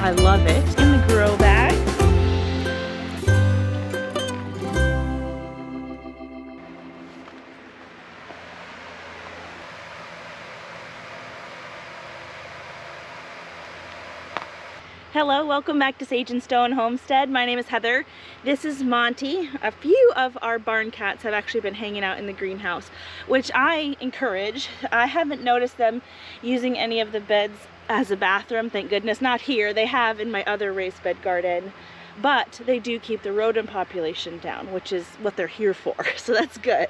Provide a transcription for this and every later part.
I love it. In the grow bag. Hello, welcome back to Sage and Stone Homestead. My name is Heather. This is Monty. A few of our barn cats have actually been hanging out in the greenhouse, which I encourage. I haven't noticed them using any of the beds as a bathroom, thank goodness. Not here, they have in my other raised bed garden, but they do keep the rodent population down, which is what they're here for, so that's good.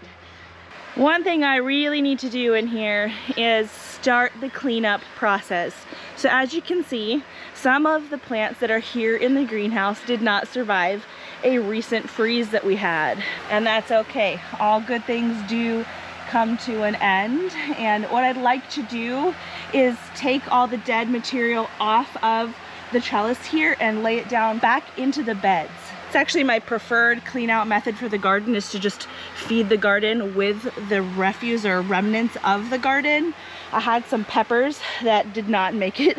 One thing I really need to do in here is start the cleanup process. So as you can see, some of the plants that are here in the greenhouse did not survive a recent freeze that we had, and that's okay. All good things do come to an end, and what I'd like to do is take all the dead material off of the trellis here and lay it down back into the beds. It's actually my preferred clean out method for the garden, is to just feed the garden with the refuse or remnants of the garden. I had some peppers that did not make it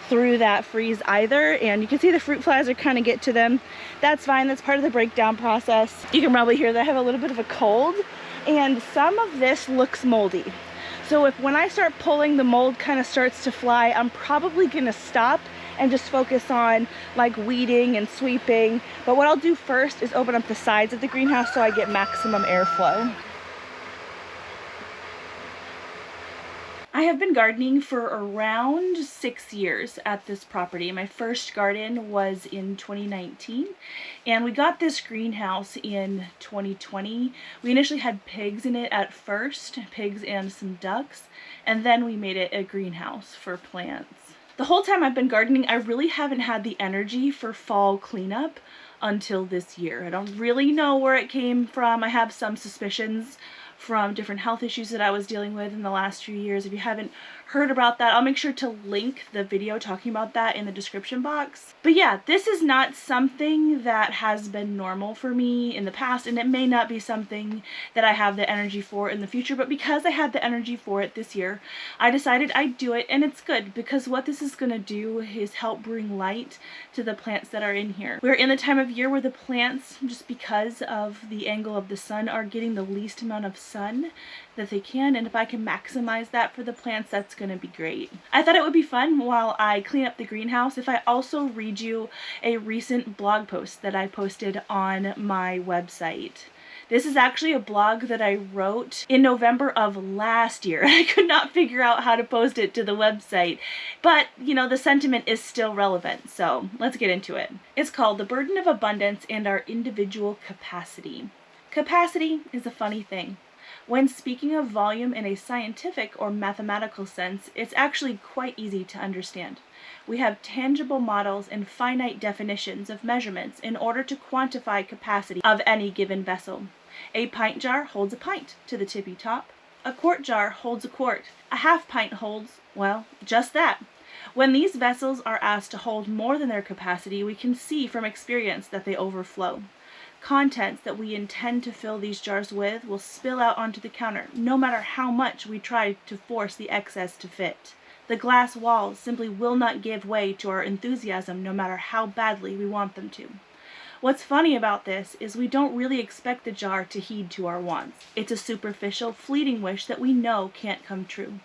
through that freeze either, and you can see the fruit flies are kind of get to them. That's fine, that's part of the breakdown process. You can probably hear that I have a little bit of a cold, and some of this looks moldy. So if when I start pulling, the mold kind of starts to fly, I'm probably gonna stop and just focus on like weeding and sweeping. But what I'll do first is open up the sides of the greenhouse so I get maximum airflow. I have been gardening for around 6 years at this property. My first garden was in 2019, and we got this greenhouse in 2020. We initially had pigs in it at first, pigs and some ducks, and then we made it a greenhouse for plants. The whole time I've been gardening, I really haven't had the energy for fall cleanup until this year. I don't really know where it came from. I have some suspicions from different health issues that I was dealing with in the last few years. If you haven't heard about that, I'll make sure to link the video talking about that in the description box. But yeah, this is not something that has been normal for me in the past, and it may not be something that I have the energy for in the future, but because I had the energy for it this year, I decided I'd do it, and it's good because what this is going to do is help bring light to the plants that are in here. We're in the time of year where the plants, just because of the angle of the sun, are getting the least amount of sun that they can, and if I can maximize that for the plants, that's going to be great. I thought it would be fun while I clean up the greenhouse if I also read you a recent blog post that I posted on my website. This is actually a blog that I wrote in November of last year. I could not figure out how to post it to the website, but you know, the sentiment is still relevant, so let's get into it. It's called The Burden of Abundance and Our Individual Capacity. Capacity is a funny thing. When speaking of volume in a scientific or mathematical sense, it's actually quite easy to understand. We have tangible models and finite definitions of measurements in order to quantify capacity of any given vessel. A pint jar holds a pint to the tippy top. A quart jar holds a quart. A half pint holds, well, just that. When these vessels are asked to hold more than their capacity, we can see from experience that they overflow. Contents that we intend to fill these jars with will spill out onto the counter, no matter how much we try to force the excess to fit. The glass walls simply will not give way to our enthusiasm, no matter how badly we want them to. What's funny about this is we don't really expect the jar to heed to our wants. It's a superficial, fleeting wish that we know can't come true.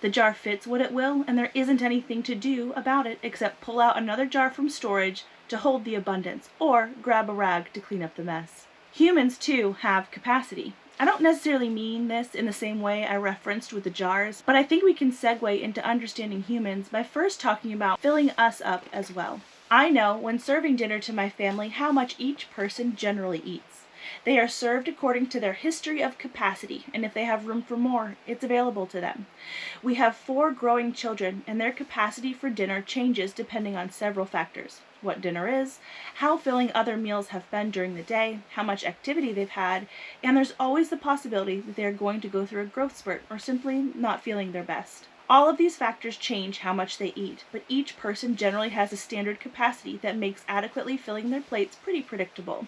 The jar fits what it will, and there isn't anything to do about it except pull out another jar from storage to hold the abundance, or grab a rag to clean up the mess. Humans, too, have capacity. I don't necessarily mean this in the same way I referenced with the jars, but I think we can segue into understanding humans by first talking about filling us up as well. I know, when serving dinner to my family, how much each person generally eats. They are served according to their history of capacity, and if they have room for more, it's available to them. We have 4 growing children, and their capacity for dinner changes depending on several factors. What dinner is, how filling other meals have been during the day, how much activity they've had, and there's always the possibility that they are going to go through a growth spurt or simply not feeling their best. All of these factors change how much they eat, but each person generally has a standard capacity that makes adequately filling their plates pretty predictable.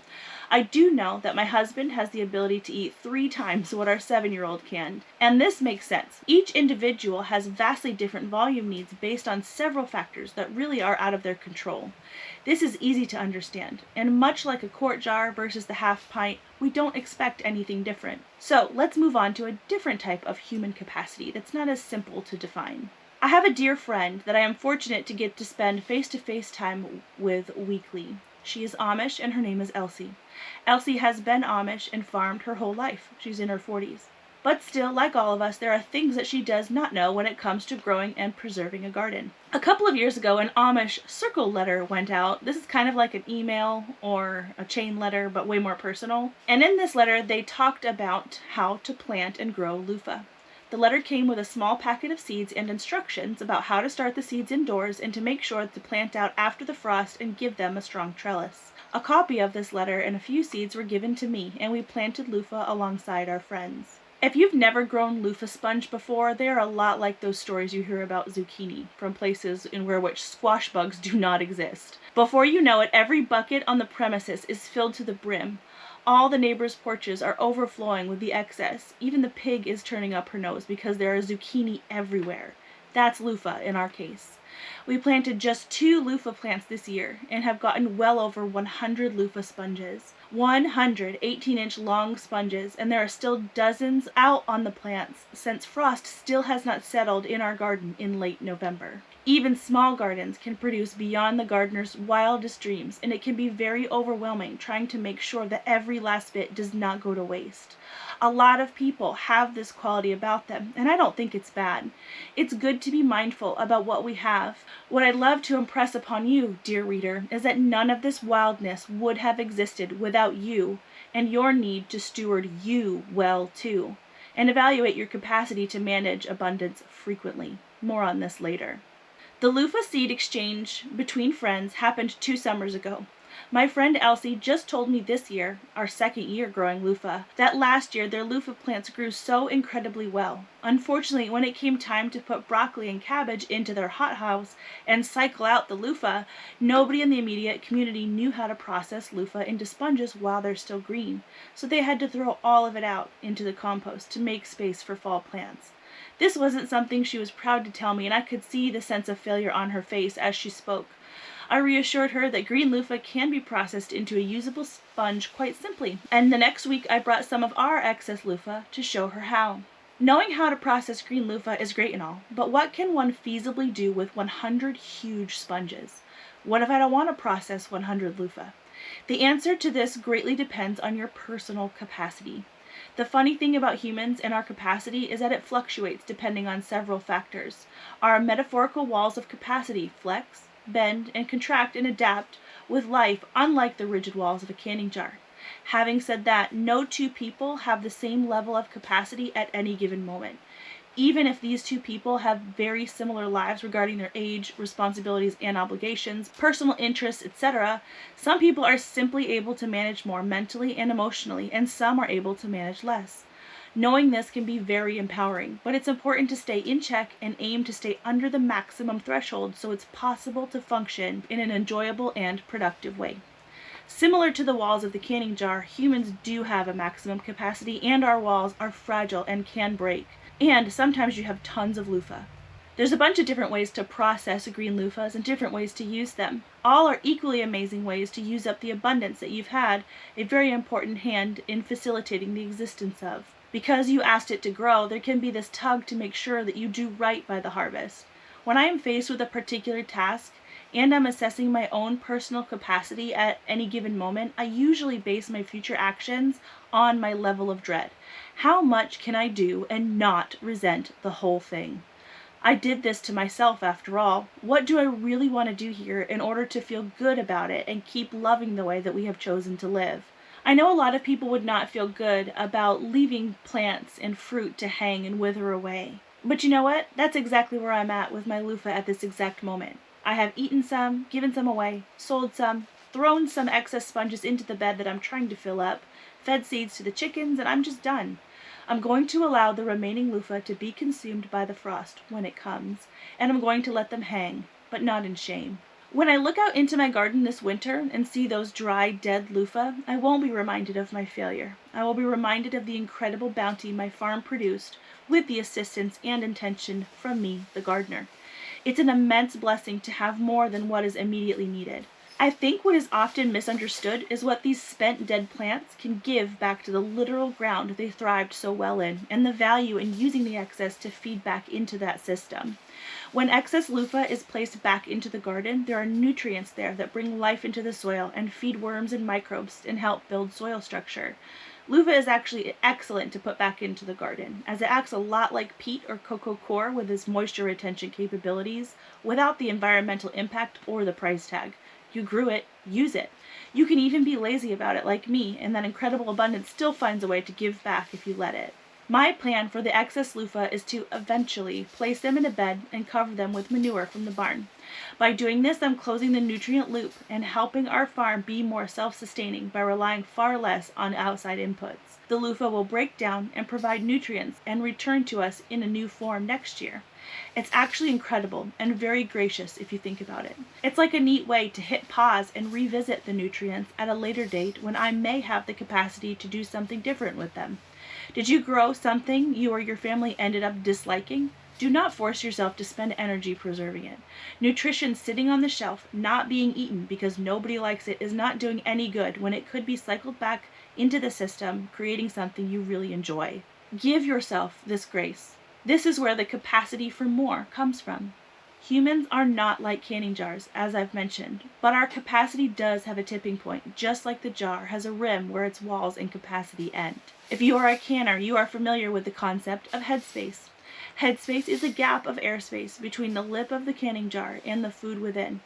I do know that my husband has the ability to eat 3 times what our 7-year-old can, and this makes sense. Each individual has vastly different volume needs based on several factors that really are out of their control. This is easy to understand, and much like a quart jar versus the half pint, we don't expect anything different. So let's move on to a different type of human capacity that's not as simple to define. I have a dear friend that I am fortunate to get to spend face-to-face time with weekly. She is Amish and her name is Elsie. Elsie has been Amish and farmed her whole life. She's in her 40s. But still, like all of us, there are things that she does not know when it comes to growing and preserving a garden. A couple of years ago, an Amish circle letter went out. This is kind of like an email or a chain letter, but way more personal. And in this letter, they talked about how to plant and grow loofah. The letter came with a small packet of seeds and instructions about how to start the seeds indoors and to make sure to plant out after the frost and give them a strong trellis. A copy of this letter and a few seeds were given to me, and we planted loofah alongside our friends. If you've never grown loofah sponge before, they are a lot like those stories you hear about zucchini from places in which squash bugs do not exist. Before you know it, every bucket on the premises is filled to the brim. All the neighbors' porches are overflowing with the excess. Even the pig is turning up her nose because there are zucchini everywhere. That's loofah in our case. We planted just 2 loofah plants this year and have gotten well over 100 loofah sponges. 100 18-inch long sponges, and there are still dozens out on the plants since frost still has not settled in our garden in late November. Even small gardens can produce beyond the gardener's wildest dreams, and it can be very overwhelming trying to make sure that every last bit does not go to waste. A lot of people have this quality about them, and I don't think it's bad. It's good to be mindful about what we have. What I'd love to impress upon you, dear reader, is that none of this wildness would have existed without you and your need to steward you well too, and evaluate your capacity to manage abundance frequently. More on this later. The loofah seed exchange between friends happened 2 summers ago. My friend Elsie just told me this year, our 2nd year growing loofah, that last year their loofah plants grew so incredibly well. Unfortunately, when it came time to put broccoli and cabbage into their hothouse and cycle out the loofah, nobody in the immediate community knew how to process loofah into sponges while they're still green, so they had to throw all of it out into the compost to make space for fall plants. This wasn't something she was proud to tell me, and I could see the sense of failure on her face as she spoke. I reassured her that green loofah can be processed into a usable sponge quite simply, and the next week I brought some of our excess loofah to show her how. Knowing how to process green loofah is great and all, but what can one feasibly do with 100 huge sponges? What if I don't want to process 100 loofah? The answer to this greatly depends on your personal capacity. The funny thing about humans and our capacity is that it fluctuates depending on several factors. Our metaphorical walls of capacity flex, bend, and contract and adapt with life, unlike the rigid walls of a canning jar. Having said that, no 2 people have the same level of capacity at any given moment. Even if these 2 people have very similar lives regarding their age, responsibilities and obligations, personal interests, etc., some people are simply able to manage more mentally and emotionally, and some are able to manage less. Knowing this can be very empowering, but it's important to stay in check and aim to stay under the maximum threshold so it's possible to function in an enjoyable and productive way. Similar to the walls of the canning jar, humans do have a maximum capacity, and our walls are fragile and can break. And sometimes you have tons of loofah. There's a bunch of different ways to process green loofahs and different ways to use them. All are equally amazing ways to use up the abundance that you've had a very important hand in facilitating the existence of. Because you asked it to grow, there can be this tug to make sure that you do right by the harvest. When I am faced with a particular task, and I'm assessing my own personal capacity at any given moment, I usually base my future actions on my level of dread. How much can I do and not resent the whole thing? I did this to myself after all. What do I really want to do here in order to feel good about it and keep loving the way that we have chosen to live? I know a lot of people would not feel good about leaving plants and fruit to hang and wither away. But you know what? That's exactly where I'm at with my loofah at this exact moment. I have eaten some, given some away, sold some, thrown some excess sponges into the bed that I'm trying to fill up, fed seeds to the chickens, and I'm just done. I'm going to allow the remaining loofah to be consumed by the frost when it comes, and I'm going to let them hang, but not in shame. When I look out into my garden this winter and see those dry, dead loofah, I won't be reminded of my failure. I will be reminded of the incredible bounty my farm produced with the assistance and intention from me, the gardener. It's an immense blessing to have more than what is immediately needed. I think what is often misunderstood is what these spent dead plants can give back to the literal ground they thrived so well in, and the value in using the excess to feed back into that system. When excess loofah is placed back into the garden, there are nutrients there that bring life into the soil and feed worms and microbes and help build soil structure. Loofah is actually excellent to put back into the garden, as it acts a lot like peat or cocoa coir with its moisture retention capabilities without the environmental impact or the price tag. You grew it, use it. You can even be lazy about it like me, and that incredible abundance still finds a way to give back if you let it. My plan for the excess loofah is to eventually place them in a bed and cover them with manure from the barn. By doing this, I'm closing the nutrient loop and helping our farm be more self-sustaining by relying far less on outside inputs. The loofah will break down and provide nutrients and return to us in a new form next year. It's actually incredible and very gracious if you think about it. It's like a neat way to hit pause and revisit the nutrients at a later date when I may have the capacity to do something different with them. Did you grow something you or your family ended up disliking? Do not force yourself to spend energy preserving it. Nutrition sitting on the shelf, not being eaten because nobody likes it, is not doing any good when it could be cycled back into the system, creating something you really enjoy. Give yourself this grace. This is where the capacity for more comes from. Humans are not like canning jars, as I've mentioned, but our capacity does have a tipping point, just like the jar has a rim where its walls and capacity end. If you are a canner, you are familiar with the concept of headspace. Headspace is a gap of airspace between the lip of the canning jar and the food within.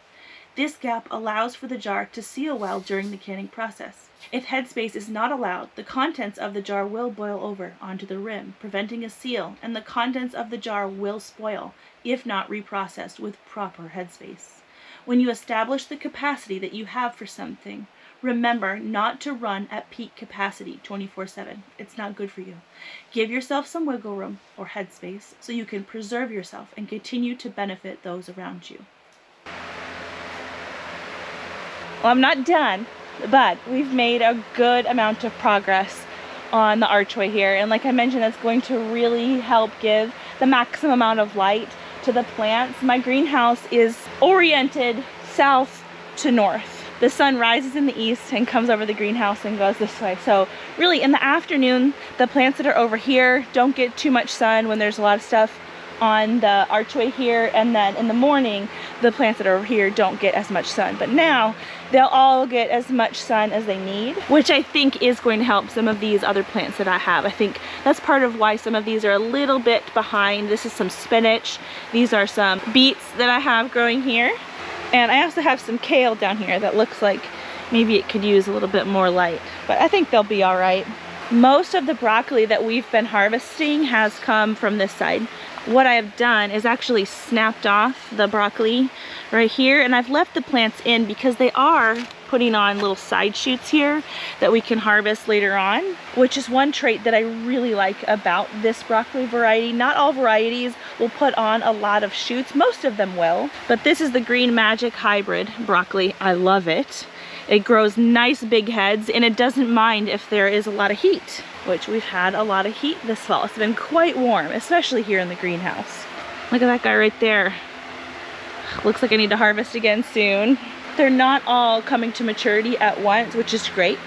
This gap allows for the jar to seal well during the canning process. If headspace is not allowed, the contents of the jar will boil over onto the rim, preventing a seal, and the contents of the jar will spoil, if not reprocessed with proper headspace. When you establish the capacity that you have for something, remember not to run at peak capacity 24/7. It's not good for you. Give yourself some wiggle room or headspace so you can preserve yourself and continue to benefit those around you. Well, I'm not done, but we've made a good amount of progress on the archway here. And like I mentioned, that's going to really help give the maximum amount of light to the plants. My greenhouse is oriented south to north. The sun rises in the east and comes over the greenhouse and goes this way. So really in the afternoon, the plants that are over here don't get too much sun when there's a lot of stuff on the archway here, and then in the morning the plants that are over here don't get as much sun. But now they'll all get as much sun as they need, which I think is going to help some of these other plants that I have. I think that's part of why some of these are a little bit behind. This is some spinach. These are some beets that I have growing here. And I also have some kale down here that looks like maybe it could use a little bit more light, but I think they'll be all right. Most of the broccoli that we've been harvesting has come from this side. What I have done is actually snapped off the broccoli right here, and I've left the plants in because they are putting on little side shoots here that we can harvest later on, which is one trait that I really like about this broccoli variety. Not all varieties will put on a lot of shoots, most of them will, but this is the Green Magic hybrid broccoli. I love it. It grows nice big heads, and it doesn't mind if there is a lot of heat, which we've had a lot of heat this fall. It's been quite warm, especially here in the greenhouse. Look at that guy right there. Looks like I need to harvest again soon. They're not all coming to maturity at once, which is great,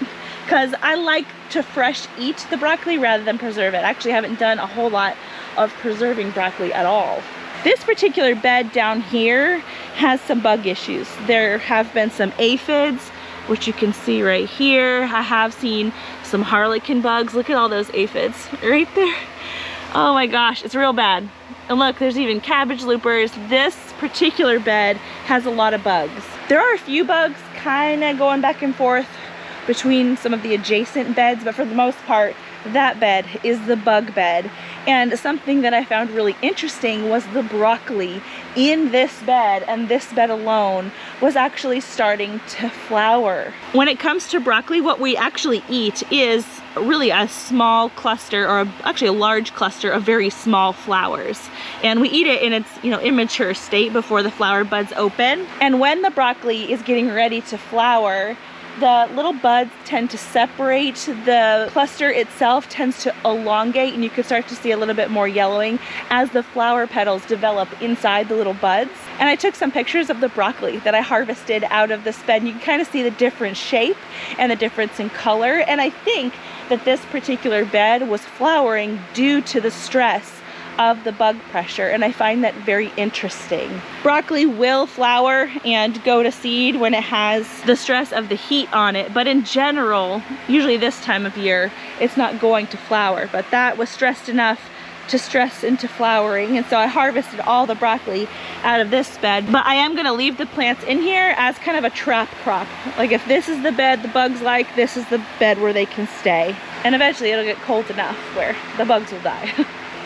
because I like to fresh eat the broccoli rather than preserve it. I actually haven't done a whole lot of preserving broccoli at all. This particular bed down here has some bug issues. There have been some aphids, which you can see right here. I have seen some harlequin bugs. Look at all those aphids right there. Oh my gosh, it's real bad. And look, there's even cabbage loopers. This particular bed has a lot of bugs. There are a few bugs kind of going back and forth between some of the adjacent beds, but for the most part, that bed is the bug bed. And something that I found really interesting was the broccoli in this bed, and this bed alone, was actually starting to flower. When it comes to broccoli, what we actually eat is really a small cluster, or actually a large cluster of very small flowers. And we eat it in its, immature state before the flower buds open. And when the broccoli is getting ready to flower, the little buds tend to separate, the cluster itself tends to elongate, and you can start to see a little bit more yellowing as the flower petals develop inside the little buds. And I took some pictures of the broccoli that I harvested out of this bed, and you can kind of see the different shape and the difference in color. And I think that this particular bed was flowering due to the stress of the bug pressure, and I find that very interesting. Broccoli will flower and go to seed when it has the stress of the heat on it, but in general, usually this time of year, it's not going to flower, but that was stressed enough to stress into flowering, and so I harvested all the broccoli out of this bed. But I am going to leave the plants in here as kind of a trap crop. Like, if this is the bed the bugs like, this is the bed where they can stay, and eventually it'll get cold enough where the bugs will die.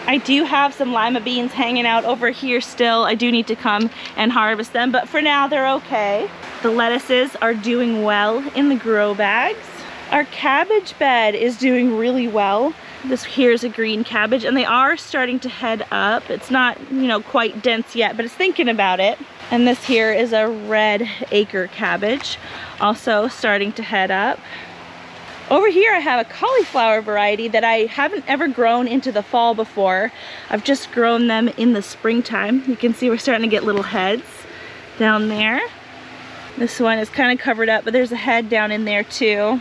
I do have some lima beans hanging out over here still. I do need to come and harvest them, but for now they're okay. The lettuces are doing well in the grow bags. Our cabbage bed is doing really well. This here's a green cabbage, and they are starting to head up. It's not, quite dense yet, but it's thinking about it. And this here is a red acre cabbage, also starting to head up. Over here I have a cauliflower variety that I haven't ever grown into the fall before. I've just grown them in the springtime. You can see we're starting to get little heads down there. This one is kind of covered up, but there's a head down in there too.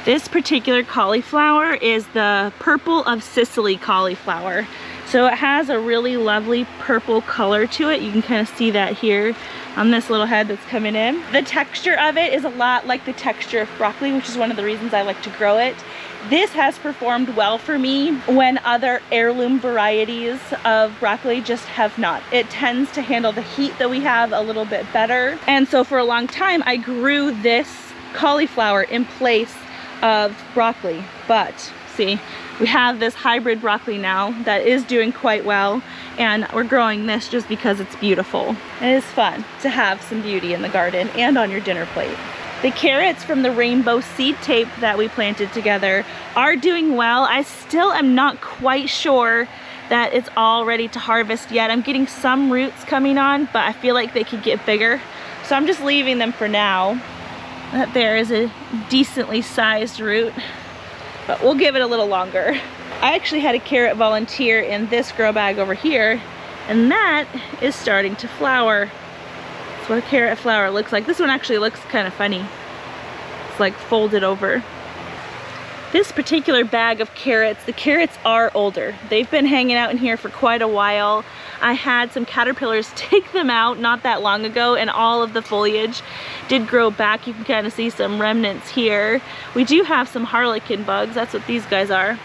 This particular cauliflower is the purple of Sicily cauliflower. So it has a really lovely purple color to it. You can kind of see that here on this little head that's coming in. The texture of it is a lot like the texture of broccoli, which is one of the reasons I like to grow it. This has performed well for me when other heirloom varieties of broccoli just have not. It tends to handle the heat that we have a little bit better. And so for a long time, I grew this cauliflower in place of broccoli. But see, we have this hybrid broccoli now that is doing quite well, and we're growing this just because it's beautiful. It is fun to have some beauty in the garden and on your dinner plate. The carrots from the rainbow seed tape that we planted together are doing well. I still am not quite sure that it's all ready to harvest yet. I'm getting some roots coming on, but I feel like they could get bigger. So I'm just leaving them for now. That there is a decently sized root, but we'll give it a little longer. I actually had a carrot volunteer in this grow bag over here, and that is starting to flower. That's what a carrot flower looks like. This one actually looks kind of funny. It's like folded over. This particular bag of carrots, the carrots are older. They've been hanging out in here for quite a while. I had some caterpillars take them out not that long ago, and all of the foliage did grow back. You can kind of see some remnants here. We do have some harlequin bugs. That's what these guys are.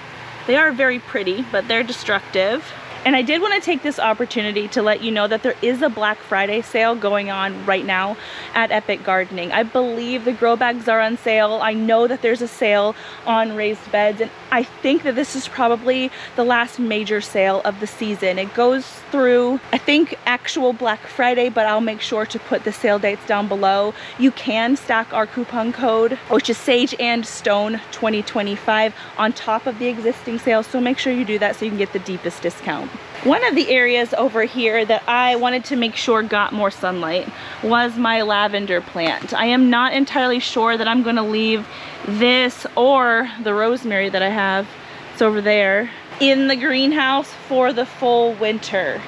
They are very pretty, but they're destructive. And I did want to take this opportunity to let you know that there is a Black Friday sale going on right now at Epic Gardening. I believe the grow bags are on sale. I know that there's a sale on raised beds, and I think that this is probably the last major sale of the season. It goes through, I think, actual Black Friday, but I'll make sure to put the sale dates down below. You can stack our coupon code, which is SageAndStoneHomestead on top of the existing sale, so make sure you do that so you can get the deepest discount. One of the areas over here that I wanted to make sure got more sunlight was my lavender plant. I am not entirely sure that I'm going to leave this or the rosemary that I have, it's over there, in the greenhouse for the full winter.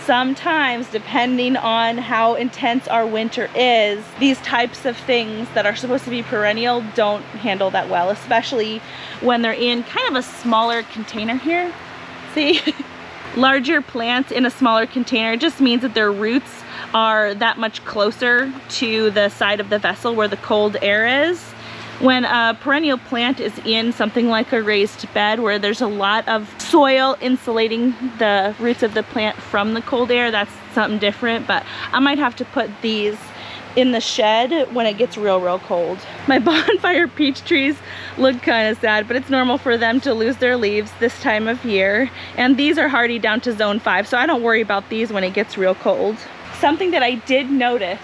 Sometimes, depending on how intense our winter is, these types of things that are supposed to be perennial don't handle that well, especially when they're in kind of a smaller container here. See? Larger plants in a smaller container just means that their roots are that much closer to the side of the vessel where the cold air is. When a perennial plant is in something like a raised bed where there's a lot of soil insulating the roots of the plant from the cold air, that's something different. But I might have to put these in the shed when it gets real cold. My bonfire peach trees look kind of sad, but it's normal for them to lose their leaves this time of year. And these are hardy down to zone 5, so I don't worry about these when it gets real cold. Something that I did notice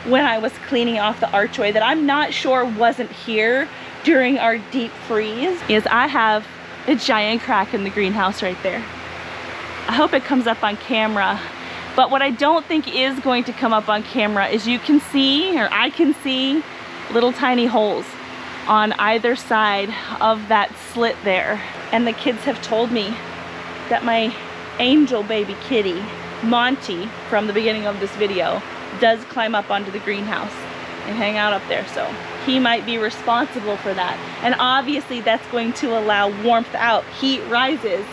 when I was cleaning off the archway that I'm not sure wasn't here during our deep freeze is I have a giant crack in the greenhouse right there. I hope it comes up on camera. But what I don't think is going to come up on camera is you can see, or I can see, little tiny holes on either side of that slit there. And the kids have told me that my angel baby kitty, Monty, from the beginning of this video, does climb up onto the greenhouse and hang out up there. So he might be responsible for that. And obviously that's going to allow warmth out. Heat rises.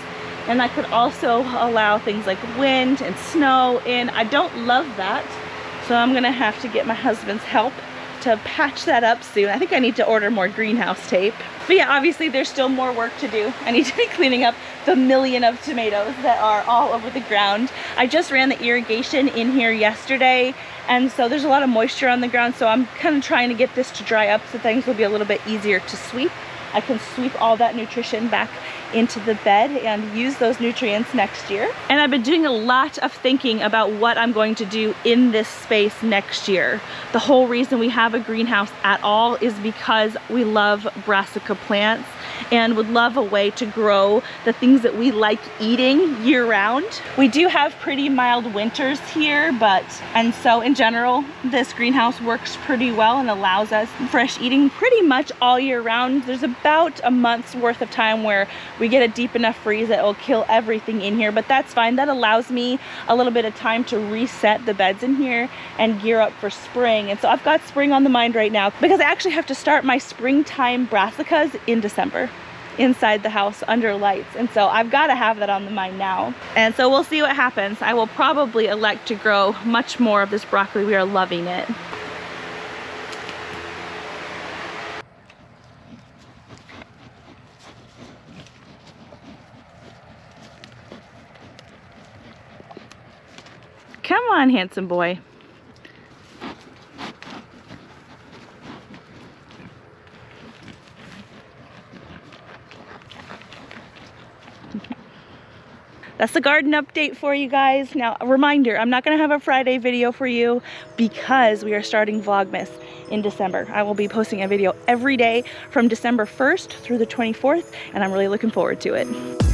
And that could also allow things like wind and snow in. I don't love that, so I'm gonna have to get my husband's help to patch that up soon. I think I need to order more greenhouse tape. But yeah, obviously there's still more work to do. I need to be cleaning up the million of tomatoes that are all over the ground. I just ran the irrigation in here yesterday, and so there's a lot of moisture on the ground, so I'm kind of trying to get this to dry up so things will be a little bit easier to sweep. I can sweep all that nutrition back into the bed and use those nutrients next year. And I've been doing a lot of thinking about what I'm going to do in this space next year. The whole reason we have a greenhouse at all is because we love brassica plants and would love a way to grow the things that we like eating year-round. We do have pretty mild winters here, and so in general, this greenhouse works pretty well and allows us fresh eating pretty much all year round. There's about a month's worth of time where we get a deep enough freeze that will kill everything in here, but that's fine. That allows me a little bit of time to reset the beds in here and gear up for spring. And so I've got spring on the mind right now because I actually have to start my springtime brassicas in December inside the house under lights, and so I've got to have that on the mind now. And so we'll see what happens. I will probably elect to grow much more of this broccoli. We are loving it. Come on, handsome boy. That's the garden update for you guys. Now, a reminder, I'm not gonna have a Friday video for you because we are starting Vlogmas in December. I will be posting a video every day from December 1st through the 24th, and I'm really looking forward to it.